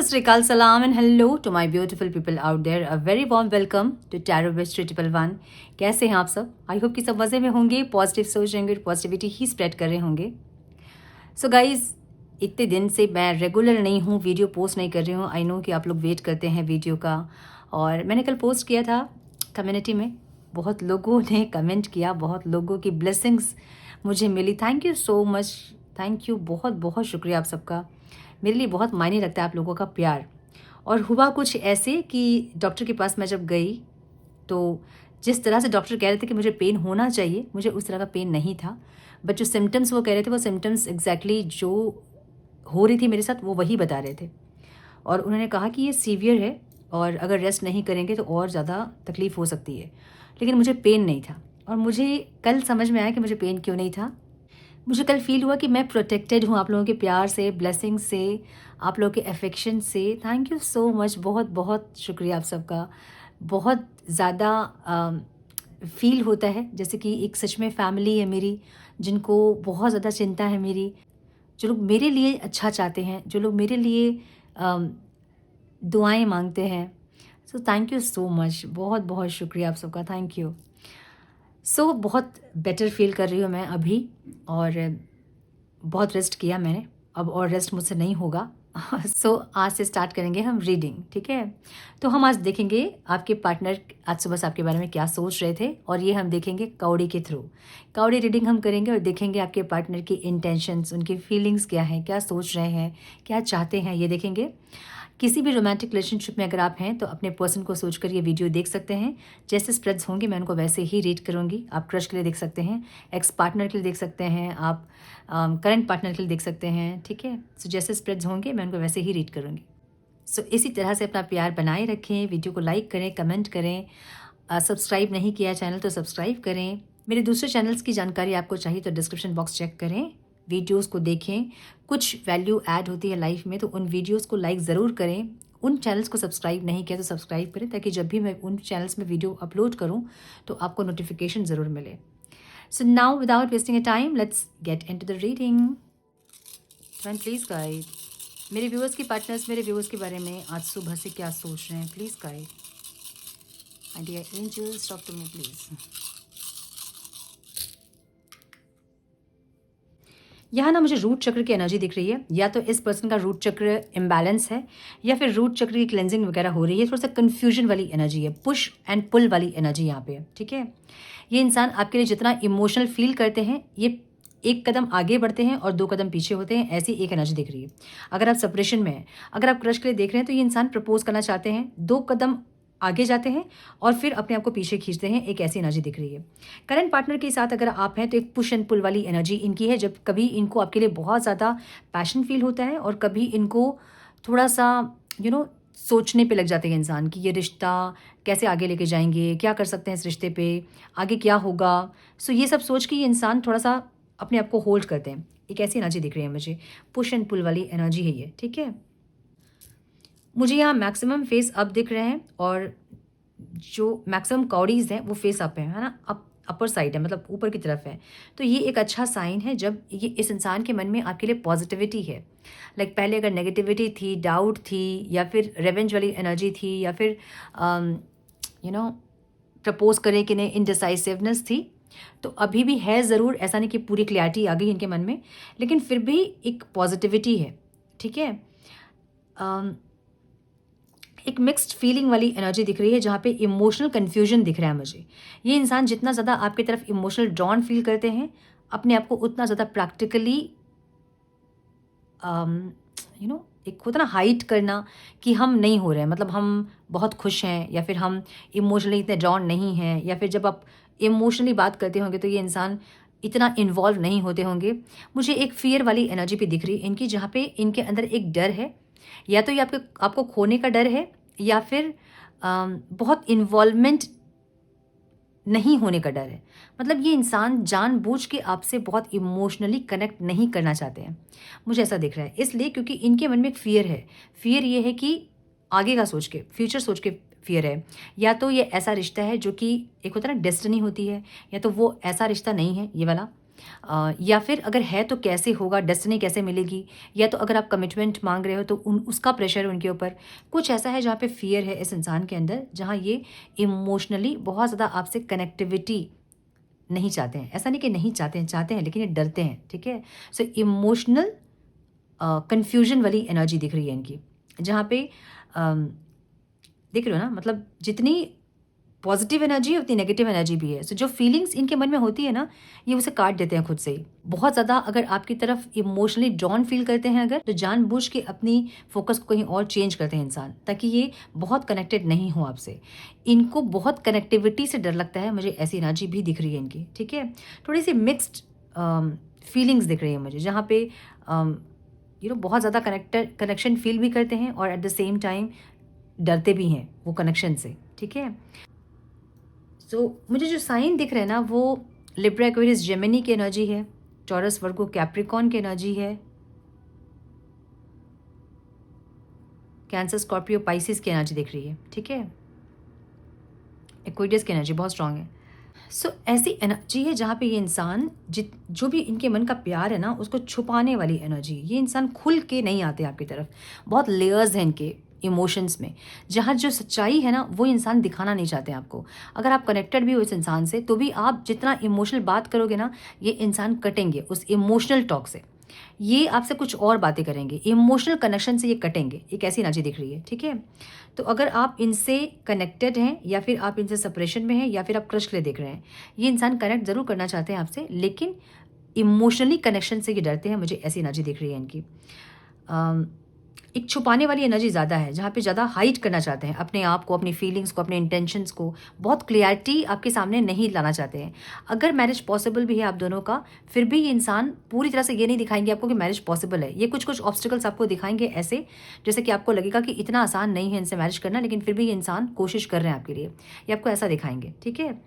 Sri Akal, salam and hello to my beautiful people out there. A very warm welcome to Tarot Wish 311. कैसे हैं आप सब? I hope कि सब मज़े में होंगे, पॉजिटिव सोच रहे होंगे, पॉजिटिविटी ही स्प्रेड कर रहे होंगे. सो गाइज, इतने दिन से मैं रेगुलर नहीं हूँ, वीडियो पोस्ट नहीं कर रही हूँ. आई नो कि आप लोग वेट करते हैं वीडियो का, और मैंने कल पोस्ट किया था कम्युनिटी में. बहुत लोगों ने कमेंट किया, बहुत लोगों की ब्लेसिंग्स मुझे मिली. Thank you so much, thank you, बहुत बहुत शुक्रिया आप सबका. मेरे लिए बहुत मायने रखता है आप लोगों का प्यार. और हुआ कुछ ऐसे कि डॉक्टर के पास मैं जब गई तो जिस तरह से डॉक्टर कह रहे थे कि मुझे पेन होना चाहिए, मुझे उस तरह का पेन नहीं था. बट जो सिम्टम्स वो कह रहे थे, वो सिम्टम्स एग्जैक्टली जो हो रही थी मेरे साथ वो वही बता रहे थे. और उन्होंने कहा कि ये सीवियर है और अगर रेस्ट नहीं करेंगे तो और ज़्यादा तकलीफ़ हो सकती है. लेकिन मुझे पेन नहीं था. और मुझे कल समझ में आया कि मुझे पेन क्यों नहीं था. मुझे कल फील हुआ कि मैं प्रोटेक्टेड हूँ आप लोगों के प्यार से, ब्लेसिंग से, आप लोगों के अफेक्शन से. थैंक यू सो मच, बहुत बहुत शुक्रिया आप सबका. बहुत ज़्यादा फील होता है जैसे कि एक सच में फैमिली है मेरी, जिनको बहुत ज़्यादा चिंता है मेरी, जो लोग मेरे लिए अच्छा चाहते हैं, जो लोग मेरे लिए दुआएं मांगते हैं. So thank you so much, बहुत बहुत शुक्रिया आप सबका. Thank you. सो बहुत बेटर फील कर रही हूँ मैं अभी, और बहुत रेस्ट किया मैंने, अब और रेस्ट मुझसे नहीं होगा. सो आज से स्टार्ट करेंगे हम रीडिंग, ठीक है. तो हम आज देखेंगे आपके पार्टनर आज सुबह से आपके बारे में क्या सोच रहे थे, और ये हम देखेंगे कौड़ी के थ्रू. कौड़ी रीडिंग हम करेंगे और देखेंगे आपके पार्टनर की इंटेंशंस, उनकी फीलिंग्स क्या हैं, क्या सोच रहे हैं, क्या चाहते हैं, ये देखेंगे. किसी भी रोमांटिक रिलेशनशिप में अगर आप हैं तो अपने पर्सन को सोचकर ये वीडियो देख सकते हैं. जैसे स्प्रेड्स होंगे मैं उनको वैसे ही रीड करूँगी. आप क्रश के लिए देख सकते हैं, एक्स पार्टनर के लिए देख सकते हैं, आप करंट पार्टनर के लिए देख सकते हैं, ठीक है. सो जैसे स्प्रेड्स होंगे मैं उनको वैसे ही रीड करूँगी. सो इसी तरह से अपना प्यार बनाए रखें. वीडियो को लाइक करें, कमेंट करें. सब्सक्राइब नहीं किया चैनल तो सब्सक्राइब करें. मेरे दूसरे चैनल्स की जानकारी आपको चाहिए तो डिस्क्रिप्शन बॉक्स चेक करें, वीडियोस को देखें. कुछ वैल्यू ऐड होती है लाइफ में तो उन वीडियोस को लाइक ज़रूर करें. उन चैनल्स को सब्सक्राइब नहीं किया तो सब्सक्राइब करें, ताकि जब भी मैं उन चैनल्स में वीडियो अपलोड करूं तो आपको नोटिफिकेशन ज़रूर मिले. So now without wasting A time let's get into the reading. Friend please guide, मेरे व्यूअर्स की पार्टनर्स मेरे व्यूअर्स के बारे में आज सुबह से क्या सोच रहे हैं. Please guide. And dear angels, talk to me please. यहाँ ना मुझे रूट चक्र की एनर्जी दिख रही है. या तो इस पर्सन का रूट चक्र इम्बैलेंस है, या फिर रूट चक्र की क्लेंजिंग वगैरह हो रही है. थोड़ा सा कन्फ्यूजन वाली एनर्जी है, पुश एंड पुल वाली एनर्जी यहाँ पे, ठीक है. ये इंसान आपके लिए जितना इमोशनल फील करते हैं, ये एक कदम आगे बढ़ते हैं और 2 कदम पीछे होते हैं. ऐसी एक एनर्जी दिख रही है. अगर आप सेपरेशन में हैं, अगर आप क्रश के लिए देख रहे हैं, तो ये इंसान प्रपोज करना चाहते हैं, 2 कदम आगे जाते हैं और फिर अपने आप को पीछे खींचते हैं. एक ऐसी एनर्जी दिख रही है. करंट पार्टनर के साथ अगर आप हैं तो एक पुश एंड पुल वाली एनर्जी इनकी है. जब कभी इनको आपके लिए बहुत ज़्यादा पैशन फील होता है और कभी इनको थोड़ा सा सोचने पे लग जाते हैं इंसान कि ये रिश्ता कैसे आगे लेके जाएंगे, क्या कर सकते हैं इस रिश्ते पे, आगे क्या होगा. सो ये सब सोच के ये इंसान थोड़ा सा अपने आप को होल्ड करते हैं. एक ऐसी एनर्जी दिख रही है मुझे. पुश एंड पुल वाली एनर्जी है ये, ठीक है. मुझे यहाँ मैक्सिमम फेस अप दिख रहे हैं, और जो मैक्सिमम कौड़ीज़ हैं वो फेस अप है ना, अपर साइड है, मतलब ऊपर की तरफ है. तो ये एक अच्छा साइन है जब ये इस इंसान के मन में आपके लिए पॉजिटिविटी है. लाइक पहले अगर नेगेटिविटी थी, डाउट थी, या फिर रेवेंज वाली एनर्जी थी, या फिर प्रपोज करें कि नहीं इनडिसाइसिवनेस थी, तो अभी भी है ज़रूर. ऐसा नहीं कि पूरी क्लैरिटी आ गई इनके मन में, लेकिन फिर भी एक पॉजिटिविटी है, ठीक है. एक मिक्स्ड फीलिंग वाली एनर्जी दिख रही है जहाँ पे इमोशनल कन्फ्यूजन दिख रहा है मुझे. ये इंसान जितना ज़्यादा आपकी तरफ इमोशनल ड्रॉन फील करते हैं, अपने आप को उतना ज़्यादा प्रैक्टिकली एक होता ना हाइट करना कि हम नहीं हो रहे हैं, मतलब हम बहुत खुश हैं, या फिर हम इमोशनली इतने ड्रॉन नहीं हैं, या फिर जब आप इमोशनली बात करते होंगे तो ये इंसान इतना इन्वॉल्व नहीं होते होंगे. मुझे एक फियर वाली एनर्जी भी दिख रही है इनकी, जहाँ पे इनके अंदर एक डर है. या तो ये आपको खोने का डर है, या फिर बहुत इन्वॉल्वमेंट नहीं होने का डर है. मतलब ये इंसान जानबूझ के आपसे बहुत इमोशनली कनेक्ट नहीं करना चाहते हैं, मुझे ऐसा दिख रहा है. इसलिए क्योंकि इनके मन में एक फियर है. फियर ये है कि आगे का सोच के, फ्यूचर सोच के फियर है. या तो ये ऐसा रिश्ता है जो कि एक होता है ना डेस्टिनी होती है, या तो वो ऐसा रिश्ता नहीं है ये वाला. या फिर अगर है तो कैसे होगा, डेस्टिनी कैसे मिलेगी, या तो अगर आप कमिटमेंट मांग रहे हो तो उसका प्रेशर उनके ऊपर। कुछ ऐसा है जहाँ पे फियर है इस इंसान के अंदर, जहाँ ये इमोशनली बहुत ज़्यादा आपसे कनेक्टिविटी नहीं चाहते हैं। ऐसा नहीं कि नहीं चाहते हैं, चाहते हैं, लेकिन ये डरते हैं, ठीक है। सो इमोशनल कन्फ्यूजन वाली एनर्जी दिख रही है इनकी, जहाँ पे देख रहे हो ना, मतलब जितनी पॉजिटिव एनर्जी है उतनी नेगेटिव एनर्जी भी है। सो जो फीलिंग्स इनके मन में होती है ना, ये उसे काट देते हैं खुद से ही। बहुत ज़्यादा अगर आपकी तरफ इमोशनली ड्रॉन फील करते हैं अगर, तो जानबूझ के अपनी फोकस को कहीं और चेंज करते हैं इंसान, ताकि ये बहुत कनेक्टेड नहीं हो आपसे। इनको बहुत कनेक्टिविटी से डर लगता है, मुझे ऐसी एनर्जी भी दिख रही है इनकी, ठीक है। थोड़ी सी मिक्सड फीलिंग्स दिख रही है मुझे, जहाँ पे बहुत ज़्यादा कनेक्शन फील भी करते हैं और एट द सेम टाइम डरते भी हैं वो कनेक्शन से, ठीक है। मुझे जो साइन दिख रहे हैं ना, वो लिब्रा, एक्वेरियस, जेमिनी की एनर्जी है, टॉरस, वर्गो, कैप्रिकॉन की एनर्जी है, कैंसर, स्कॉर्पियो, पाइसिस की एनर्जी दिख रही है, ठीक है। एक्वेरियस की एनर्जी बहुत स्ट्रांग है। ऐसी एनर्जी है जहाँ पे ये इंसान जो भी इनके मन का प्यार है ना, उसको छुपाने वाली एनर्जी। ये इंसान खुल के नहीं आते आपकी तरफ, बहुत लेयर्स हैं इनके इमोशंस में, जहाँ जो सच्चाई है ना वो इंसान दिखाना नहीं चाहते आपको। अगर आप कनेक्टेड भी हो इस इंसान से, तो भी आप जितना इमोशनल बात करोगे ना, ये इंसान कटेंगे उस इमोशनल टॉक से। ये आपसे कुछ और बातें करेंगे, इमोशनल कनेक्शन से ये कटेंगे। एक ऐसी एनर्जी दिख रही है, ठीक है। तो अगर आप इनसे कनेक्टेड हैं, या फिर आप इनसे सेपरेशन में हैं, या फिर आप क्रश के लिए देख रहे हैं, ये इंसान कनेक्ट ज़रूर करना चाहते हैं आपसे, लेकिन इमोशनली कनेक्शन से ये डरते हैं। मुझे ऐसी एनर्जी दिख रही है इनकी। एक छुपाने वाली एनर्जी ज़्यादा है, जहाँ पे ज़्यादा हाइड करना चाहते हैं अपने आप को, अपनी फीलिंग्स को, अपने इंटेंशंस को। बहुत क्लियरिटी आपके सामने नहीं लाना चाहते हैं। अगर मैरिज पॉसिबल भी है आप दोनों का, फिर भी ये इंसान पूरी तरह से ये नहीं दिखाएंगे आपको कि मैरिज पॉसिबल है। ये कुछ कुछ ऑब्स्टिकल्स आपको दिखाएंगे ऐसे, जैसे कि आपको लगेगा कि इतना आसान नहीं है इनसे मैरिज करना, लेकिन फिर भी ये इंसान कोशिश कर रहे हैं आपके लिए। ये आपको ऐसा दिखाएंगे, ठीक है।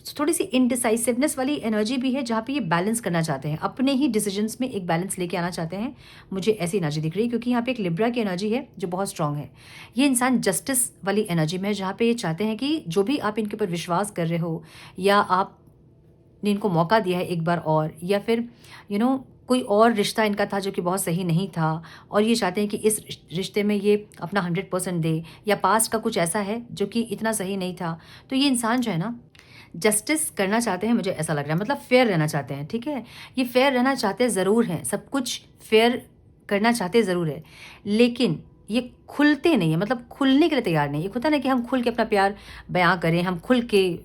थोड़ी सी इनडिसाइसिवनेस वाली एनर्जी भी है, जहाँ पे ये बैलेंस करना चाहते हैं, अपने ही डिसीजंस में एक बैलेंस लेके आना चाहते हैं। मुझे ऐसी एनर्जी दिख रही है, क्योंकि यहाँ पे एक लिब्रा की एनर्जी है जो बहुत स्ट्रांग है। ये इंसान जस्टिस वाली एनर्जी में है, जहाँ पे ये चाहते हैं कि जो भी आप इनके ऊपर विश्वास कर रहे हो, या आपने इनको मौका दिया है एक बार और, या फिर कोई और रिश्ता इनका था जो कि बहुत सही नहीं था, और ये चाहते हैं कि इस रिश्ते में ये अपना 100% दे, या पास्ट का कुछ ऐसा है जो कि इतना सही नहीं था। तो ये इंसान जो है ना, जस्टिस करना चाहते हैं, मुझे ऐसा लग रहा है, मतलब फेयर रहना चाहते हैं, ठीक है। ये फेयर रहना चाहते ज़रूर हैं, सब कुछ फेयर करना चाहते ज़रूर है, लेकिन ये खुलते नहीं है, मतलब खुलने के लिए तैयार नहीं। एक होता है ना कि हम खुल के अपना प्यार बयां करें, हम खुल के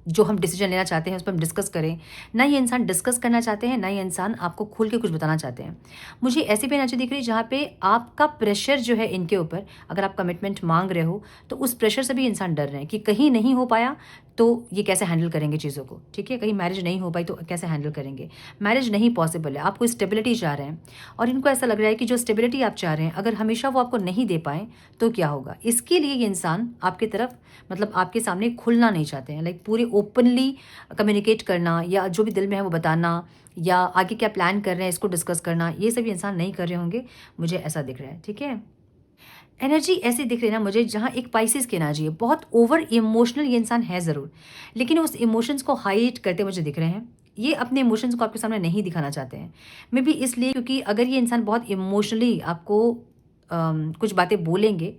जो हम डिसीजन लेना चाहते हैं उस पर हम डिस्कस करें। ना ये इंसान डिस्कस करना चाहते हैं, ना ये इंसान आपको खुल के कुछ बताना चाहते हैं। मुझे ऐसी भी एनर्जी दिख रही है जहाँ पे आपका प्रेशर जो है इनके ऊपर, अगर आप कमिटमेंट मांग रहे हो, तो उस प्रेशर से भी इंसान डर रहे हैं कि कहीं नहीं हो पाया तो ये कैसे हैंडल करेंगे चीज़ों को, ठीक है। कहीं मैरिज नहीं हो पाई तो कैसे हैंडल करेंगे। मैरिज नहीं पॉसिबल है, आपको स्टेबिलिटी चाह रहे हैं, और इनको ऐसा लग रहा है कि जो स्टेबिलिटी आप चाह रहे हैं, अगर हमेशा वो आपको नहीं दे पाए तो क्या होगा। इसके लिए ये इंसान आपकी तरफ, मतलब आपके सामने खुलना नहीं चाहते हैं, लाइक पूरे ओपनली कम्युनिकेट करना, या जो भी दिल में है वो बताना, या आगे क्या प्लान कर रहे हैं इसको डिस्कस करना, ये सभी इंसान नहीं कर रहे होंगे। मुझे ऐसा दिख रहा है, ठीक है। एनर्जी ऐसी दिख रही है ना मुझे, जहाँ एक पाइसिस की एनर्जी है, बहुत ओवर इमोशनल ये इंसान है ज़रूर, लेकिन उस इमोशंस को हाइड करते मुझे दिख रहे हैं। ये अपने इमोशंस को आपके सामने नहीं दिखाना चाहते हैं, मे बी इसलिए क्योंकि अगर ये इंसान बहुत इमोशनली आपको कुछ बातें बोलेंगे,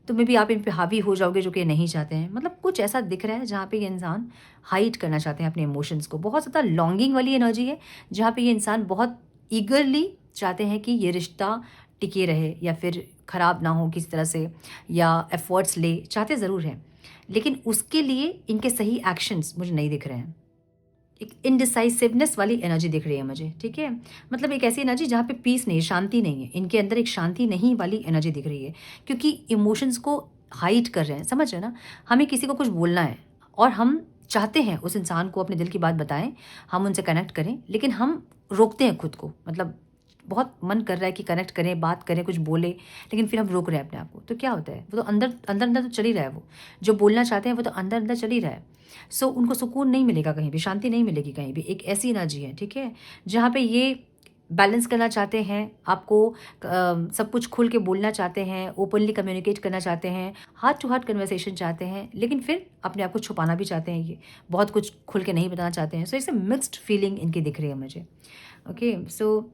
तो मे बी आप इन पे हावी हो जाओगे, जो कि नहीं चाहते हैं। मतलब कुछ ऐसा दिख रहा है जहाँ पे ये इंसान हाइड करना चाहते हैं अपने इमोशंस को। बहुत ज़्यादा लॉन्गिंग वाली एनर्जी है, जहाँ पे ये इंसान बहुत ईगरली चाहते हैं कि ये रिश्ता टिके रहे, या फिर ख़राब ना हो किसी तरह से, या एफर्ट्स ले, चाहते ज़रूर हैं, लेकिन उसके लिए इनके सही एक्शंस मुझे नहीं दिख रहे हैं। एक इनडिसाइसिवनेस वाली एनर्जी दिख रही है मुझे, ठीक है। मतलब एक ऐसी एनर्जी जहाँ पे पीस नहीं है, शांति नहीं है, इनके अंदर एक शांति नहीं वाली एनर्जी दिख रही है, क्योंकि इमोशंस को हाइड कर रहे हैं, समझ रहे हैं ना। हमें किसी को कुछ बोलना है, और हम चाहते हैं उस इंसान को अपने दिल की बात बताएं, हम उनसे कनेक्ट करें, लेकिन हम रोकते हैं खुद को। मतलब बहुत मन कर रहा है कि कनेक्ट करें, बात करें, कुछ बोले, लेकिन फिर हम रोक रहे हैं अपने आप को। तो क्या होता है, वो तो अंदर अंदर अंदर तो चल ही रहा है, वो जो बोलना चाहते हैं वो तो अंदर अंदर चल ही रहा है। उनको सुकून नहीं मिलेगा, कहीं भी शांति नहीं मिलेगी, कहीं भी। एक ऐसी एनर्जी है, ठीक है, जहाँ पे ये बैलेंस करना चाहते हैं, आपको सब कुछ खुल के बोलना चाहते हैं, ओपनली कम्युनिकेट करना चाहते हैं, हार्ट टू हार्ट कन्वर्सेशन चाहते हैं, लेकिन फिर अपने आप को छुपाना भी चाहते हैं, ये बहुत कुछ खुल के नहीं बताना चाहते हैं। So it's a mixed feeling इनकी दिख रही है मुझे। ओके, सो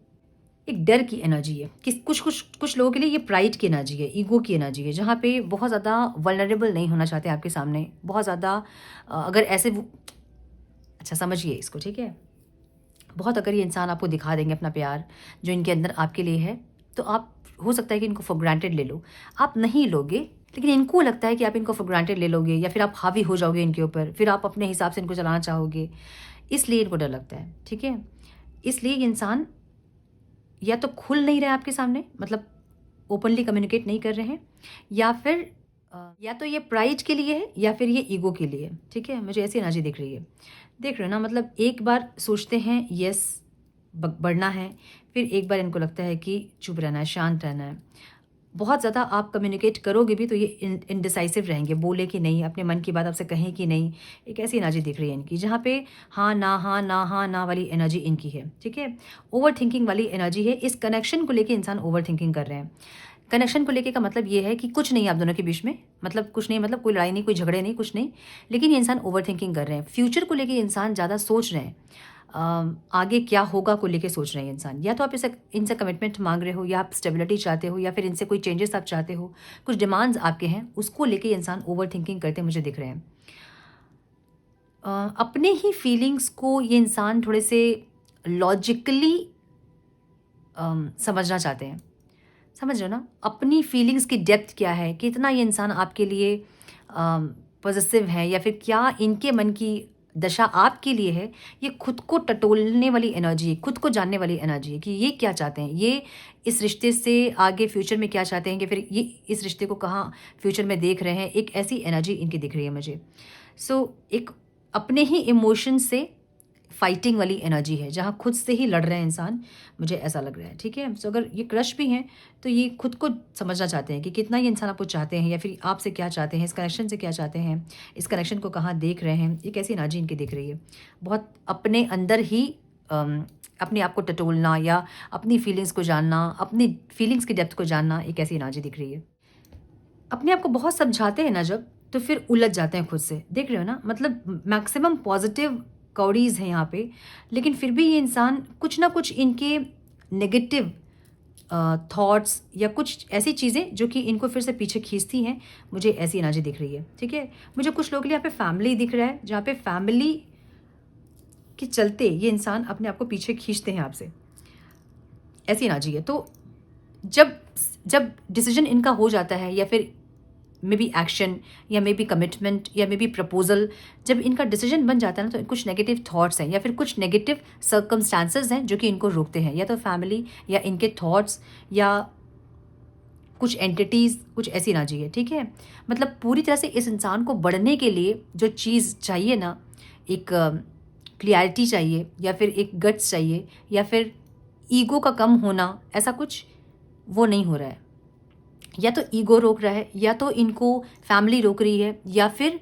एक डर की एनर्जी है कि कुछ लोगों के लिए ये प्राइड की एनर्जी है, ईगो की एनर्जी है, जहाँ पे बहुत ज़्यादा वल्नरेबल नहीं होना चाहते आपके सामने, बहुत ज़्यादा अगर ऐसे अच्छा समझिए इसको, ठीक है। बहुत अगर ये इंसान आपको दिखा देंगे अपना प्यार जो इनके अंदर आपके लिए है, तो आप हो सकता है कि इनको फॉर ग्रांटेड ले लो। आप नहीं लोगे, लेकिन इनको लगता है कि आप इनको फॉर ग्रांटेड ले लोगे, या फिर आप हावी हो जाओगे इनके ऊपर, फिर आप अपने हिसाब से इनको चलाना चाहोगे, इसलिए इनको डर लगता है, ठीक है। इसलिए ये इंसान या तो खुल नहीं रहे आपके सामने, मतलब ओपनली कम्युनिकेट नहीं कर रहे हैं, या फिर या तो ये प्राइड के लिए है या फिर ये ईगो के लिए है, ठीक है। मुझे ऐसी एनर्जी दिख रही है, देख रहे हो ना, मतलब एक बार सोचते हैं यस बढ़ना है, फिर एक बार इनको लगता है कि चुप रहना है, शांत रहना है। बहुत ज़्यादा आप कम्युनिकेट करोगे भी तो ये इनडिसाइसिव रहेंगे, बोले कि नहीं, अपने मन की बात आपसे कहें कि नहीं। एक ऐसी एनर्जी दिख रही है इनकी, जहाँ पे हाँ ना हाँ ना हाँ ना वाली एनर्जी इनकी है, ठीक है। ओवर थिंकिंग वाली एनर्जी है। इस कनेक्शन को लेके इंसान ओवर थिंकिंग कर रहे हैं। कनेक्शन को लेके का मतलब ये है कि कुछ नहीं आप दोनों के बीच में, मतलब कुछ नहीं, मतलब कोई लड़ाई नहीं, कोई झगड़े नहीं, कुछ नहीं, लेकिन ये इंसान ओवर थिंकिंग कर रहे हैं। फ्यूचर को लेके इंसान ज़्यादा सोच रहे हैं, आगे क्या होगा को लेके सोच रहे हैं इंसान। या तो आप इनसे कमिटमेंट मांग रहे हो, या आप स्टेबिलिटी चाहते हो, या फिर इनसे कोई चेंजेस आप चाहते हो, कुछ डिमांड्स आपके हैं, उसको लेके इंसान ओवर थिंकिंग करते मुझे दिख रहे हैं। अपने ही फीलिंग्स को ये इंसान थोड़े से लॉजिकली समझना चाहते हैं, समझ रहे हो ना, अपनी फीलिंग्स की डेप्थ क्या है, कितना ये इंसान आपके लिए पॉजिटिव है, या फिर क्या इनके मन की दशा आपके लिए है। ये खुद को टटोलने वाली एनर्जी है, खुद को जानने वाली एनर्जी है कि ये क्या चाहते हैं, ये इस रिश्ते से आगे फ्यूचर में क्या चाहते हैं, कि फिर ये इस रिश्ते को कहाँ फ्यूचर में देख रहे हैं। एक ऐसी एनर्जी इनकी दिख रही है मुझे। सो एक अपने ही इमोशन से फाइटिंग वाली एनर्जी है, जहाँ खुद से ही लड़ रहे हैं इंसान, मुझे ऐसा लग रहा है, ठीक है। सो अगर ये क्रश भी हैं तो ये खुद को समझना चाहते हैं कि कितना ये इंसान आपको चाहते हैं, या फिर आपसे क्या चाहते हैं, इस कनेक्शन से क्या चाहते हैं, इस कनेक्शन को कहाँ देख रहे हैं। एक ऐसी एनर्जी इनकी दिख रही है, बहुत अपने अंदर ही अपने आप को टटोलना, या अपनी फीलिंग्स को जानना, अपनी फीलिंग्स की डेप्थ को जानना, एक ऐसी एनर्जी दिख रही है। अपने आप को बहुत समझाते हैं ना जब, तो फिर उलझ जाते हैं खुद से, देख रहे हो ना, मतलब मैक्सिमम पॉजिटिव कौड़ीज़ हैं यहाँ पे, लेकिन फिर भी ये इंसान कुछ ना कुछ इनके नेगेटिव थॉट्स या कुछ ऐसी चीज़ें जो कि इनको फिर से पीछे खींचती हैं, मुझे ऐसी एनर्जी दिख रही है, ठीक है। मुझे कुछ लोगों के लिए यहाँ पे फैमिली दिख रहा है, जहाँ पे फैमिली के चलते ये इंसान अपने आप को पीछे खींचते हैं आपसे, ऐसी एनर्जी है। तो जब जब डिसीजन इनका हो जाता है, या फिर मे बी एक्शन, या मे बी कमिटमेंट, या मे बी प्रपोजल, जब इनका डिसीजन बन जाता है ना, तो कुछ नेगेटिव थॉट्स हैं, या फिर कुछ नेगेटिव सर्कमस्टांसेस हैं जो कि इनको रोकते हैं, या तो फैमिली, या इनके थॉट्स, या कुछ एंटिटीज़, कुछ ऐसी एनर्जी है, ठीक है। मतलब पूरी तरह से इस इंसान को बढ़ने के लिए जो चीज़ चाहिए ना, एक क्लियरिटी चाहिए, या फिर एक गट्स चाहिए, या फिर ईगो का कम होना, ऐसा कुछ वो नहीं हो रहा है। या तो ईगो रोक रहा है, या तो इनको फैमिली रोक रही है, या फिर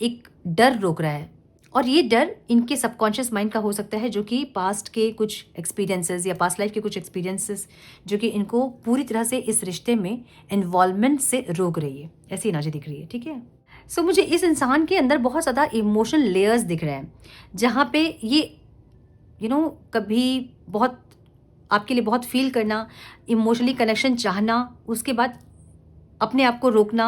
एक डर रोक रहा है। और ये डर इनके सबकॉन्शियस माइंड का हो सकता है, जो कि पास्ट के कुछ एक्सपीरियंसेस, या पास्ट लाइफ के कुछ एक्सपीरियंसेस, जो कि इनको पूरी तरह से इस रिश्ते में इन्वॉल्वमेंट से रोक रही है, ऐसी एनर्जी दिख रही है, ठीक है। सो मुझे इस इंसान के अंदर बहुत ज़्यादा इमोशनल लेयर्स दिख रहे हैं, जहाँ पे ये कभी बहुत आपके लिए बहुत फील करना, इमोशनली कनेक्शन चाहना, उसके बाद अपने आप को रोकना।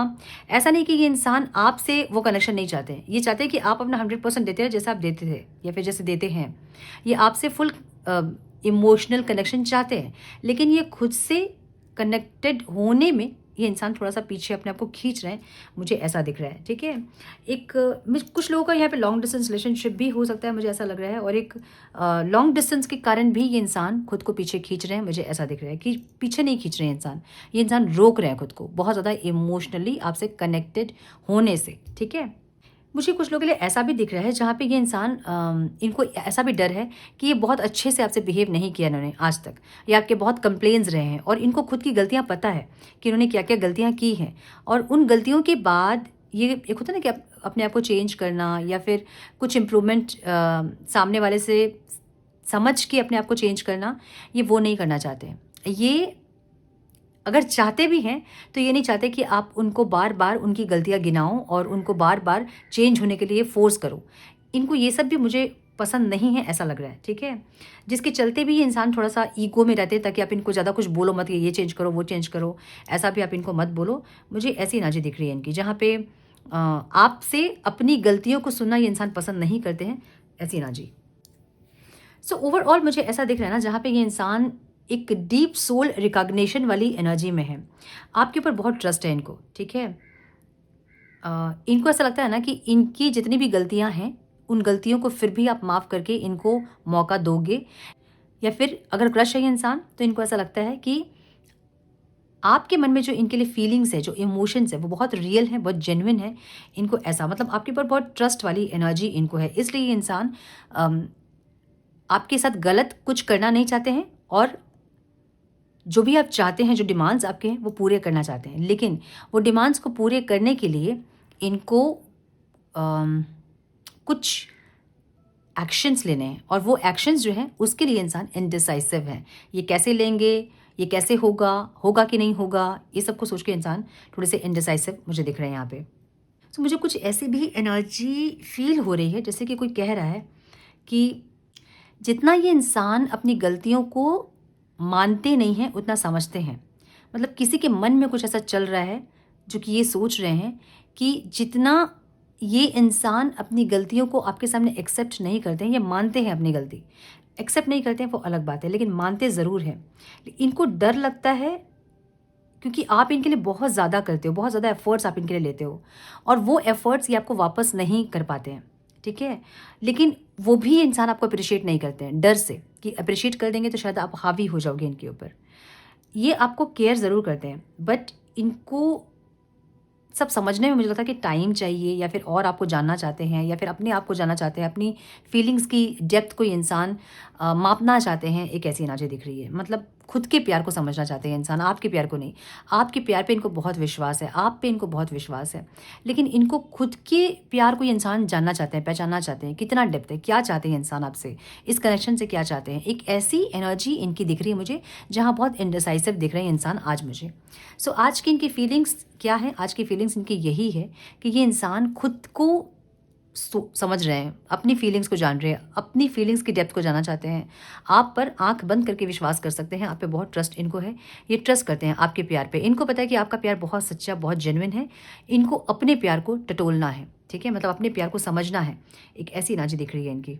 ऐसा नहीं कि ये इंसान आपसे वो कनेक्शन नहीं चाहते हैं, ये चाहते हैं कि आप अपना 100% देते रहे, जैसे आप देते थे, या फिर जैसे देते हैं। ये आपसे फुल इमोशनल कनेक्शन चाहते हैं, लेकिन ये खुद से कनेक्टेड होने में ये इंसान थोड़ा सा पीछे अपने आप को खींच रहे हैं, मुझे ऐसा दिख रहा है, ठीक है। एक कुछ लोगों का यहाँ पे लॉन्ग डिस्टेंस रिलेशनशिप भी हो सकता है, मुझे ऐसा लग रहा है, और एक लॉन्ग डिस्टेंस के कारण भी ये इंसान खुद को पीछे खींच रहे हैं, मुझे ऐसा दिख रहा है कि पीछे नहीं खींच रहे हैं इंसान, ये इंसान रोक रहे हैं खुद को बहुत ज़्यादा इमोशनली आपसे कनेक्टेड होने से, ठीक है। मुझे कुछ लोगों के लिए ऐसा भी दिख रहा है, जहाँ पे ये इंसान इनको ऐसा भी डर है कि ये बहुत अच्छे से आपसे बिहेव नहीं किया इन्होंने आज तक, या आपके बहुत कंप्लेंट्स रहे हैं, और इनको खुद की गलतियाँ पता है कि इन्होंने क्या क्या गलतियाँ की हैं, और उन गलतियों के बाद ये एक होता है ना कि अपने आप को चेंज करना, या फिर कुछ इम्प्रूवमेंट सामने वाले से समझ के अपने आप को चेंज करना, ये वो नहीं करना चाहते हैं। ये अगर चाहते भी हैं तो ये नहीं चाहते कि आप उनको बार बार उनकी गलतियाँ गिनाओ और उनको बार बार चेंज होने के लिए फ़ोर्स करो। इनको ये सब भी मुझे पसंद नहीं है, ऐसा लग रहा है, ठीक है? जिसके चलते भी ये इंसान थोड़ा-सा ईगो में रहते हैं, ताकि आप इनको ज़्यादा कुछ बोलो मत कि ये चेंज करो, वो चेंज करो, ऐसा भी आप इनको मत बोलो। मुझे ऐसी एनर्जी दिख रही है इनकी, जहाँ पे आपसे अपनी गलतियों को सुनना ये इंसान पसंद नहीं करते हैं, ऐसी एनर्जी। सो ओवरऑल मुझे ऐसा दिख रहा है ना, जहाँ पे ये इंसान एक डीप सोल रिकॉग्निशन वाली एनर्जी में है। आपके ऊपर बहुत ट्रस्ट है इनको, ठीक है? इनको ऐसा लगता है ना कि इनकी जितनी भी गलतियाँ हैं, उन गलतियों को फिर भी आप माफ़ करके इनको मौका दोगे, या फिर अगर क्रश है ये इंसान, तो इनको ऐसा लगता है कि आपके मन में जो इनके लिए फीलिंग्स है, जो इमोशंस है, वो बहुत रियल हैं, बहुत जेन्युइन है। इनको ऐसा मतलब आपके ऊपर बहुत ट्रस्ट वाली एनर्जी इनको है, इसलिए ये इंसान आपके साथ गलत कुछ करना नहीं चाहते हैं, और जो भी आप चाहते हैं, जो डिमांड्स आपके हैं, वो पूरे करना चाहते हैं। लेकिन वो डिमांड्स को पूरे करने के लिए इनको कुछ एक्शंस लेने हैं, और वो एक्शंस जो हैं उसके लिए इंसान इनडिसाइसिव है। ये कैसे लेंगे, ये कैसे होगा, होगा कि नहीं होगा, ये सब को सोच के इंसान थोड़े से इनडिसाइसिव मुझे दिख रहे हैं यहाँ पे। तो मुझे कुछ ऐसी भी एनर्जी फील हो रही है, जैसे कि कोई कह रहा है कि जितना ये इंसान अपनी गलतियों को मानते नहीं हैं, उतना समझते हैं। मतलब किसी के मन में कुछ ऐसा चल रहा है, जो कि ये सोच रहे हैं कि जितना ये इंसान अपनी गलतियों को आपके सामने एक्सेप्ट नहीं करते हैं, ये मानते हैं अपनी गलती, एक्सेप्ट नहीं करते हैं वो अलग बात है, लेकिन मानते ज़रूर हैं। इनको डर लगता है, क्योंकि आप इनके लिए बहुत ज़्यादा करते हो, बहुत ज़्यादा एफ़र्ट्स आप इनके लिए लेते हो, और वो एफ़र्ट्स ये आपको वापस नहीं कर पाते हैं, ठीक है? लेकिन वो भी इंसान आपको अप्रिशिएट नहीं करते हैं, डर से कि अप्रिशिएट कर देंगे तो शायद आप हावी हो जाओगे इनके ऊपर। ये आपको केयर ज़रूर करते हैं, बट इनको सब समझने में मुझे लगता है कि टाइम चाहिए, या फिर और आपको जानना चाहते हैं, या फिर अपने आप को जानना चाहते हैं, अपनी फीलिंग्स की डेप्थ को ये इंसान मापना चाहते हैं। एक ऐसी एनर्जी दिख रही है, मतलब खुद के प्यार को समझना चाहते हैं इंसान, आपके प्यार को नहीं। आपके प्यार पे इनको बहुत विश्वास है, आप पे इनको बहुत विश्वास है, लेकिन इनको खुद के प्यार को ये इंसान जानना चाहते हैं, पहचानना चाहते हैं, कितना डेप्थ है, क्या चाहते हैं इंसान आपसे, इस कनेक्शन से क्या चाहते हैं। एक ऐसी एनर्जी इनकी दिख रही है मुझे, जहाँ बहुत इनडिसाइसिव दिख रहे हैं इंसान आज मुझे। सो आज की इनकी फीलिंग्स क्या है? आज की फीलिंग्स इनकी यही है कि ये इंसान खुद को समझ रहे हैं, अपनी फीलिंग्स को जान रहे हैं, अपनी फीलिंग्स की डेप्थ को जानना चाहते हैं। आप पर आंख बंद करके विश्वास कर सकते हैं, आप पे बहुत ट्रस्ट इनको है, ये ट्रस्ट करते हैं आपके प्यार पे। इनको पता है कि आपका प्यार बहुत सच्चा, बहुत जेन्युइन है। इनको अपने प्यार को टटोलना है, ठीक है? मतलब अपने प्यार को समझना है। एक ऐसी एनर्जी दिख रही है इनकी।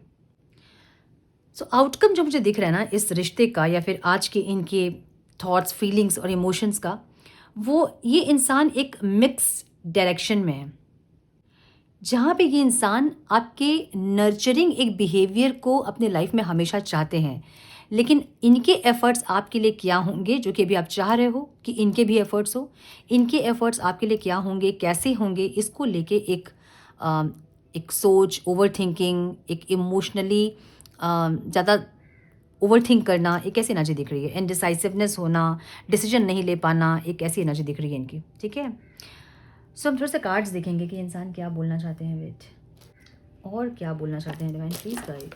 सो आउटकम जो मुझे दिख रहा है ना इस रिश्ते का, या फिर आज के इनके थॉट्स, फीलिंग्स और इमोशंस का, वो ये इंसान एक मिक्स डायरेक्शन में है, जहाँ पे ये इंसान आपके नर्चरिंग एक बिहेवियर को अपने लाइफ में हमेशा चाहते हैं। लेकिन इनके एफ़र्ट्स आपके लिए क्या होंगे, जो कि अभी आप चाह रहे हो कि इनके भी एफ़र्ट्स हो, इनके एफ़र्ट्स आपके लिए क्या होंगे, कैसे होंगे, इसको लेके एक सोच, ओवरथिंकिंग, एक इमोशनली ज़्यादा ओवरथिंक करना, एक ऐसी एनर्जी दिख रही है। इनडिसाइसिवनेस होना, डिसीजन नहीं ले पाना, एक ऐसी एनर्जी दिख रही है इनकी, ठीक है? सो हम थोड़े से कार्ड्स देखेंगे कि इंसान क्या बोलना चाहते हैं, वेट, और क्या बोलना चाहते हैं। डिवाइन प्लीज गाइड,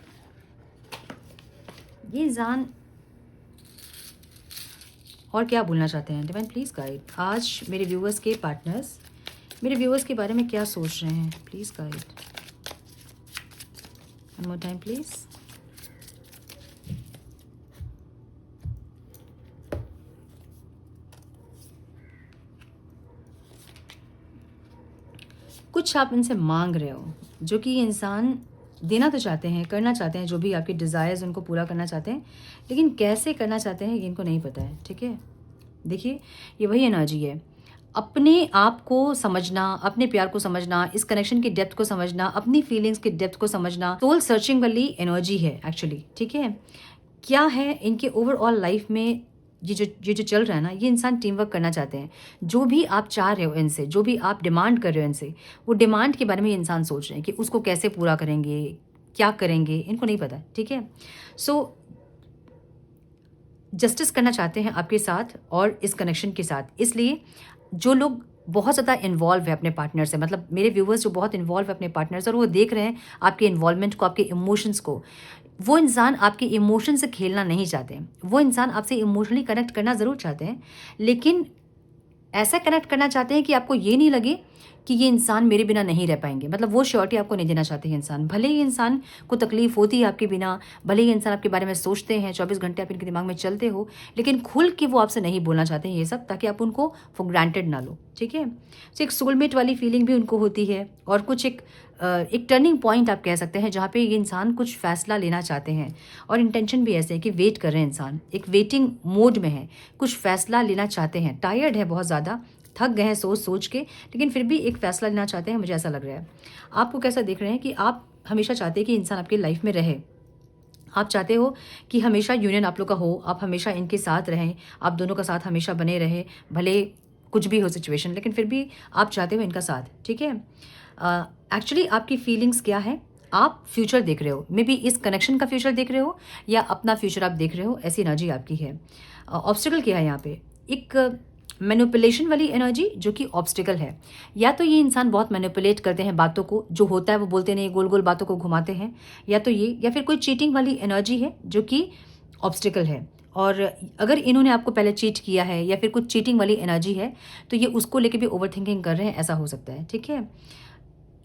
ये इंसान और क्या बोलना चाहते हैं। डिवाइन प्लीज गाइड, आज मेरे व्यूअर्स के पार्टनर्स मेरे व्यूअर्स के बारे में क्या सोच रहे हैं, please guide. One more time please. कुछ आप इनसे मांग रहे हो, जो कि ये इंसान देना तो चाहते हैं, करना चाहते हैं, जो भी आपके डिज़ायर्स उनको पूरा करना चाहते हैं, लेकिन कैसे करना चाहते हैं ये इनको नहीं पता है, ठीक है? देखिए, ये वही एनर्जी है, अपने आप को समझना, अपने प्यार को समझना, इस कनेक्शन की डेप्थ को समझना, अपनी फीलिंग्स की डेप्थ को समझना, सोल सर्चिंग वाली एनर्जी है एक्चुअली, ठीक है? क्या है इनके ओवरऑल लाइफ में, ये जो चल रहा है ना, ये इंसान टीम वर्क करना चाहते हैं। जो भी आप चाह रहे हो इनसे, जो भी आप डिमांड कर रहे हो इनसे, वो डिमांड के बारे में ये इंसान सोच रहे हैं कि उसको कैसे पूरा करेंगे, क्या करेंगे, इनको नहीं पता, ठीक है? सो जस्टिस करना चाहते हैं आपके साथ और इस कनेक्शन के साथ। इसलिए जो लोग बहुत ज़्यादा इन्वॉल्व है अपने पार्टनर से, मतलब मेरे व्यूवर्स जो बहुत इन्वॉल्व है अपने पार्टनर से और वो देख रहे हैं आपके इन्वॉल्वमेंट को, आपके इमोशंस को। वो इंसान आपके इमोशन से खेलना नहीं चाहते हैं, वो इंसान आपसे इमोशनली कनेक्ट करना ज़रूर चाहते हैं, लेकिन ऐसा कनेक्ट करना चाहते हैं कि आपको ये नहीं लगे कि ये इंसान मेरे बिना नहीं रह पाएंगे। मतलब वो श्योरिटी आपको नहीं देना चाहते हैं इंसान। भले ही इंसान को तकलीफ होती है आपके बिना, भले ही इंसान आपके बारे में सोचते हैं, 24 घंटे आप इनके दिमाग में चलते हो, लेकिन खुल के वो आपसे नहीं बोलना चाहते हैं ये सब, ताकि आप उनको फॉर ग्रांटेड ना लो। ठीक है, तो एक सोलमेट वाली फीलिंग भी उनको होती है, और कुछ एक टर्निंग पॉइंट आप कह सकते हैं जहाँ पे ये इंसान कुछ फैसला लेना चाहते हैं, और इंटेंशन भी ऐसे है कि वेट कर रहे हैं इंसान, एक वेटिंग मोड में है, कुछ फैसला लेना चाहते हैं, टायर्ड है बहुत ज़्यादा, थक गए हैं सोच सोच के, लेकिन फिर भी एक फ़ैसला लेना चाहते हैं। मुझे ऐसा लग रहा है आपको कैसा देख रहे हैं कि आप हमेशा चाहते हैं कि इंसान आपकी लाइफ में रहे, आप चाहते हो कि हमेशा यूनियन आप लोग का हो, आप हमेशा इनके साथ रहें, आप दोनों का साथ हमेशा बने रहे, भले कुछ भी हो सिचुएशन, लेकिन फिर भी आप चाहते हो इनका साथ। ठीक है, एक्चुअली आपकी फीलिंग्स क्या है, आप फ्यूचर देख रहे हो, मे बी इस कनेक्शन का फ्यूचर देख रहे हो या अपना फ्यूचर आप देख रहे हो, ऐसी एनर्जी आपकी है। ऑब्स्टिकल क्या है यहाँ पे, एक मैनिपुलेशन वाली एनर्जी जो कि ऑब्स्टिकल है। या तो ये इंसान बहुत मैनिपुलेट करते हैं बातों को, जो होता है वो बोलते नहीं, गोल गोल बातों को घुमाते हैं, या तो ये, या फिर कोई चीटिंग वाली एनर्जी है जो कि ऑब्स्टिकल है। और अगर इन्होंने आपको पहले चीट किया है या फिर कुछ चीटिंग वाली एनर्जी है, तो ये उसको लेके भी ओवर थिंकिंग कर रहे हैं, ऐसा हो सकता है। ठीक है,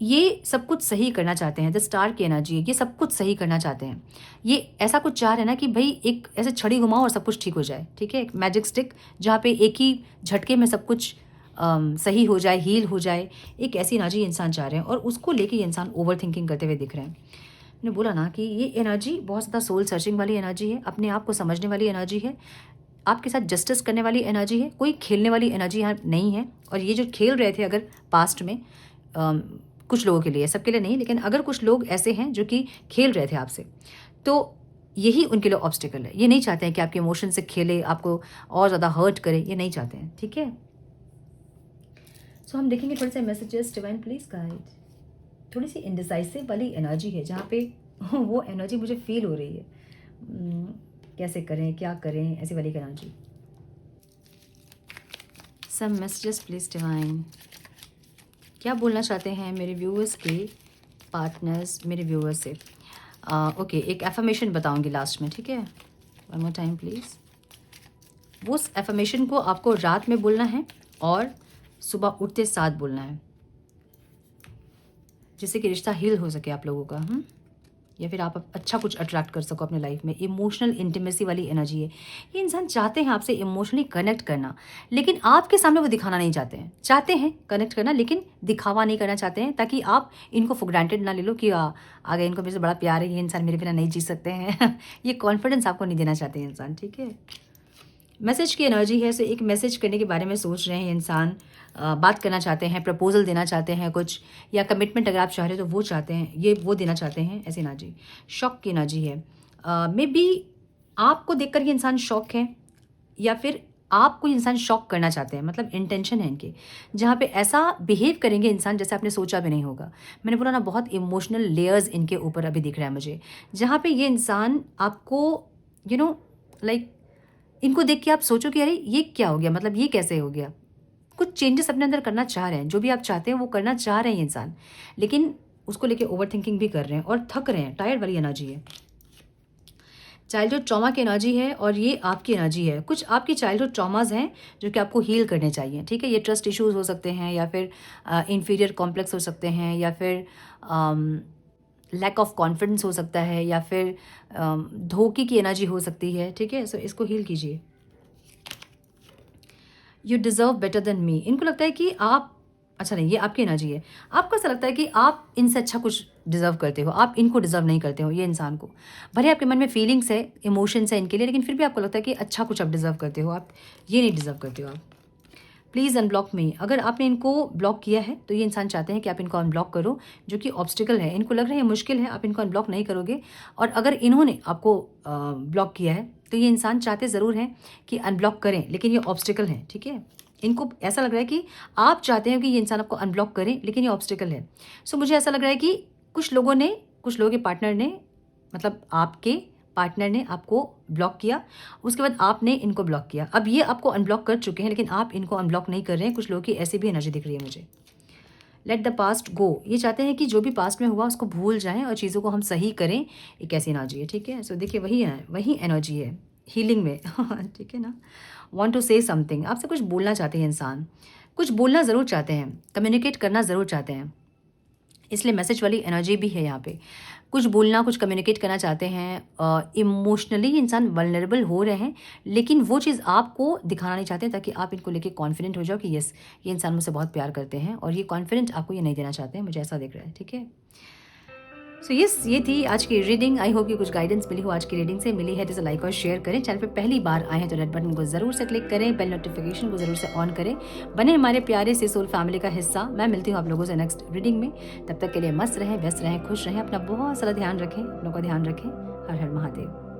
ये सब कुछ सही करना चाहते हैं, द स्टार की एनर्जी है, ये सब कुछ सही करना चाहते हैं। ये ऐसा कुछ चाह रहे हैं ना कि भाई एक ऐसे छड़ी घुमाओ और सब कुछ ठीक हो जाए। ठीक है, एक मैजिक स्टिक जहाँ पे एक ही झटके में सब कुछ सही हो जाए, हील हो जाए, एक ऐसी एनर्जी इंसान चाह रहे हैं, और उसको लेके ये इंसान ओवर थिंकिंग करते हुए दिख रहे हैं। मैंने बोला ना कि ये एनर्जी बहुत ज़्यादा सोल सर्चिंग वाली एनर्जी है, अपने आप को समझने वाली एनर्जी है, आपके साथ जस्टिस करने वाली एनर्जी है, कोई खेलने वाली एनर्जी यहाँ नहीं है। और ये जो खेल रहे थे अगर पास्ट में, कुछ लोगों के लिए, सबके लिए नहीं, लेकिन अगर कुछ लोग ऐसे हैं जो कि खेल रहे थे आपसे, तो यही उनके लिए ऑब्स्टिकल है। ये नहीं चाहते हैं कि आपके इमोशन से खेले, आपको और ज़्यादा हर्ट करे, ये नहीं चाहते हैं। ठीक है, सो हम देखेंगे थोड़े से मैसेजेस। डिवाइन प्लीज गाइड, थोड़ी सी इनडिसाइसिव वाली एनर्जी है जहाँ पे वो एनर्जी मुझे फील हो रही है, कैसे करें, क्या करें, ऐसी वाली energy. Some messages please divine, क्या बोलना चाहते हैं मेरे व्यूअर्स के पार्टनर्स मेरे व्यूअर्स से। ओके, एक एफर्मेशन बताऊंगी लास्ट में। ठीक है, वन मोर टाइम प्लीज़। वो उस एफर्मेशन को आपको रात में बोलना है और सुबह उठते साथ बोलना है, जिससे कि रिश्ता हील हो सके आप लोगों का। या फिर आप अच्छा कुछ अट्रैक्ट कर सको अपने लाइफ में। इमोशनल इंटीमेसी वाली एनर्जी है, ये इंसान चाहते हैं आपसे इमोशनली कनेक्ट करना, लेकिन आपके सामने वो दिखाना नहीं चाहते हैं। चाहते हैं कनेक्ट करना, लेकिन दिखावा नहीं करना चाहते हैं, ताकि आप इनको फॉर ग्रांटेड ना ले लो कि आगे इनको मेरे से बड़ा प्यार है, ये इंसान मेरे बिना नहीं जी सकते हैं ये कॉन्फिडेंस आपको नहीं देना चाहते हैं इंसान। ठीक है, मैसेज की एनर्जी है, सो एक मैसेज करने के बारे में सोच रहे हैं इंसान, बात करना चाहते हैं, प्रपोजल देना चाहते हैं कुछ, या कमिटमेंट अगर आप चाह रहे हो तो वो चाहते हैं, ये वो देना चाहते हैं, ऐसी एनर्जी। शॉक की एनर्जी है, मे बी आपको देखकर ये इंसान शॉक है, या फिर आपको इंसान शॉक करना चाहते हैं, मतलब इंटेंशन है इनके, जहाँ पे ऐसा बिहेव करेंगे इंसान जैसे आपने सोचा भी नहीं होगा। मैंने बोला ना, बहुत इमोशनल लेयर्स इनके ऊपर अभी दिख रहा है मुझे, जहाँ पे ये इंसान आपको लाइक इनको देख के आप सोचो कि अरे ये क्या हो गया, मतलब ये कैसे हो गया। कुछ चेंजेस अपने अंदर करना चाह रहे हैं, जो भी आप चाहते हैं वो करना चाह रहे हैं इंसान, लेकिन उसको लेके ओवर थिंकिंग भी कर रहे हैं और थक रहे हैं, टायर्ड वाली एनर्जी है। चाइल्डहुड ट्रॉमा की एनर्जी है, और ये आपकी एनर्जी है। कुछ आपकी चाइल्डहुड ट्रॉमाज हैं जो कि आपको हील करने चाहिए। ठीक है, ये ट्रस्ट इश्यूज हो सकते हैं, या फिर इन्फीरियर कॉम्प्लेक्स हो सकते हैं, या फिर लैक ऑफ कॉन्फिडेंस हो सकता है, या फिर धोखे की एनर्जी हो सकती है। ठीक है, सो इसको हील कीजिए। You deserve better than me, इनको लगता है कि आप, अच्छा नहीं, ये आपकी एनर्जी है, आपको ऐसा लगता है कि आप इनसे अच्छा कुछ डिज़र्व करते हो, आप इनको डिज़र्व नहीं करते हो, ये इंसान को। भले आपके मन में फीलिंग्स है, इमोशंस है इनके लिए, लेकिन फिर भी आपको लगता है कि अच्छा कुछ आप डिज़र्व करते हो, आप ये नहीं डिज़र्व करते हो आप। प्लीज़ अनब्लॉक मी, अगर आपने इनको ब्लॉक किया है तो ये इंसान चाहते हैं कि आप इनको अनब्लॉक करो, जो कि ऑब्स्टिकल है, इनको लग रहा है मुश्किल है, आप इनको अनब्लॉक नहीं करोगे। और अगर इन्होंने आपको ब्लॉक किया है तो ये इंसान चाहते ज़रूर हैं कि अनब्लॉक करें, लेकिन ये ऑब्स्टिकल है। ठीक है, इनको ऐसा लग रहा है कि आप चाहते हैं कि ये इंसान आपको अनब्लॉक करें, लेकिन ये ऑब्स्टिकल है। सो मुझे ऐसा लग रहा है कि कुछ लोगों के पार्टनर ने, मतलब आपके पार्टनर ने आपको ब्लॉक किया, उसके बाद आपने इनको ब्लॉक किया। अब ये आपको अनब्लॉक कर चुके हैं, लेकिन आप इनको अनब्लॉक नहीं कर रहे हैं। कुछ लोगों की ऐसी भी एनर्जी दिख रही है मुझे। लेट द पास्ट गो, ये चाहते हैं कि जो भी पास्ट में हुआ उसको भूल जाएं और चीज़ों को हम सही करें। एक ऐसी एनर्जी है, ठीक है। सो देखिए वही एनर्जी है हीलिंग में ठीक है ना। वांट टू से समथिंग, आपसे कुछ बोलना चाहते हैं इंसान, कुछ बोलना ज़रूर चाहते हैं, कम्युनिकेट करना ज़रूर चाहते हैं, इसलिए मैसेज वाली एनर्जी भी है यहाँ पे। कुछ बोलना, कुछ कम्युनिकेट करना चाहते हैं। इमोशनली इंसान वल्नरेबल हो रहे हैं, लेकिन वो चीज़ आपको दिखाना नहीं चाहते, ताकि आप इनको लेके कॉन्फिडेंट हो जाओ कि यस, ये इंसान मुझसे बहुत प्यार करते हैं, और ये कॉन्फिडेंट आपको ये नहीं देना चाहते हैं, मुझे ऐसा दिख रहा है, ठीक है। सो यस, ये थी आज की रीडिंग। आई होप कि कुछ गाइडेंस मिली हो आज की रीडिंग से। मिली है तो लाइक और शेयर करें। चैनल पे पहली बार आए हैं तो रेड बटन को ज़रूर से क्लिक करें, बेल नोटिफिकेशन को ज़रूर से ऑन करें, बने हमारे प्यारे से सोल फैमिली का हिस्सा। मैं मिलती हूँ आप लोगों से नेक्स्ट रीडिंग में। तब तक के लिए मस्त रहें, व्यस्त रहें, खुश रहें, अपना बहुत सारा ध्यान रखें, अपनों का ध्यान रखें। हर हर महादेव।